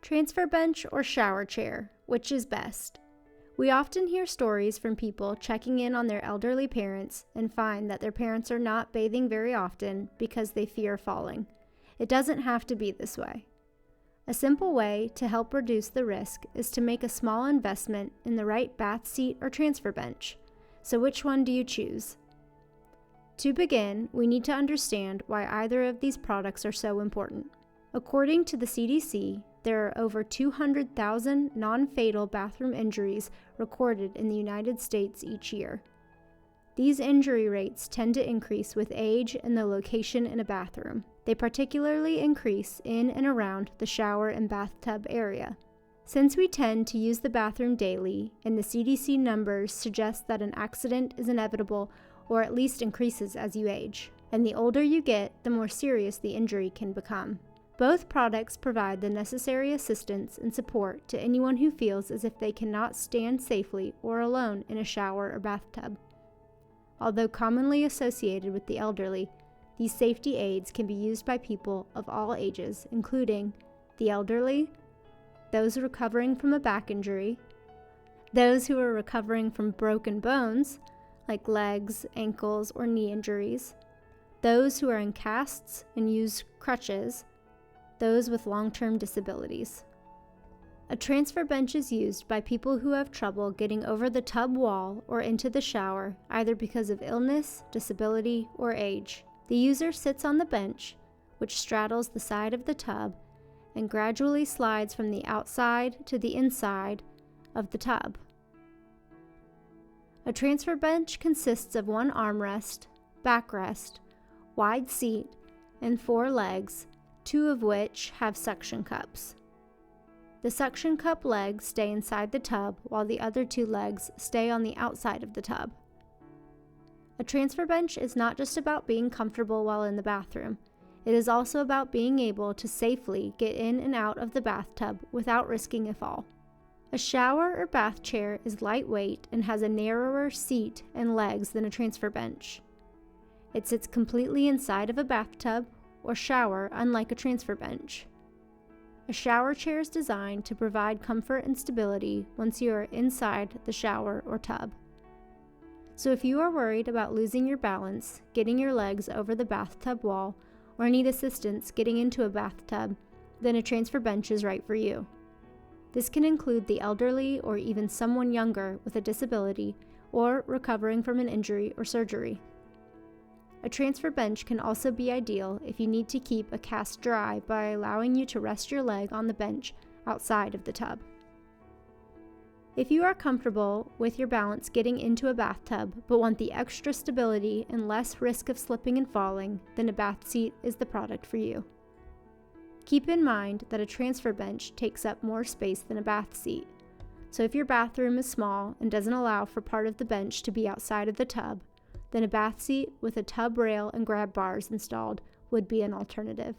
Transfer bench or shower chair, which is best? We often hear stories from people checking in on their elderly parents and find that their parents are not bathing very often because they fear falling. It doesn't have to be this way. A simple way to help reduce the risk is to make a small investment in the right bath seat or transfer bench. So which one do you choose? To begin, we need to understand why either of these products are so important. According to the CDC, there are over 200,000 non-fatal bathroom injuries recorded in the United States each year. These injury rates tend to increase with age and the location in a bathroom. They particularly increase in and around the shower and bathtub area. Since we tend to use the bathroom daily, and the CDC numbers suggest that an accident is inevitable or at least increases as you age, and the older you get, the more serious the injury can become. Both products provide the necessary assistance and support to anyone who feels as if they cannot stand safely or alone in a shower or bathtub. Although commonly associated with the elderly, these safety aids can be used by people of all ages, including the elderly, those recovering from a back injury, those who are recovering from broken bones, like legs, ankles, or knee injuries, those who are in casts and use crutches, those with long-term disabilities. A transfer bench is used by people who have trouble getting over the tub wall or into the shower, either because of illness, disability, or age. The user sits on the bench, which straddles the side of the tub, and gradually slides from the outside to the inside of the tub. A transfer bench consists of one armrest, backrest, wide seat, and 4 legs, 2 of which have suction cups. The suction cup legs stay inside the tub while the other 2 legs stay on the outside of the tub. A transfer bench is not just about being comfortable while in the bathroom. It is also about being able to safely get in and out of the bathtub without risking a fall. A shower or bath chair is lightweight and has a narrower seat and legs than a transfer bench. It sits completely inside of a bathtub or shower, unlike a transfer bench. A shower chair is designed to provide comfort and stability once you are inside the shower or tub. So if you are worried about losing your balance, getting your legs over the bathtub wall, or need assistance getting into a bathtub, then a transfer bench is right for you. This can include the elderly or even someone younger with a disability or recovering from an injury or surgery. A transfer bench can also be ideal if you need to keep a cast dry by allowing you to rest your leg on the bench outside of the tub. If you are comfortable with your balance getting into a bathtub but want the extra stability and less risk of slipping and falling, then a bath seat is the product for you. Keep in mind that a transfer bench takes up more space than a bath seat, so if your bathroom is small and doesn't allow for part of the bench to be outside of the tub, then a bath seat with a tub rail and grab bars installed would be an alternative.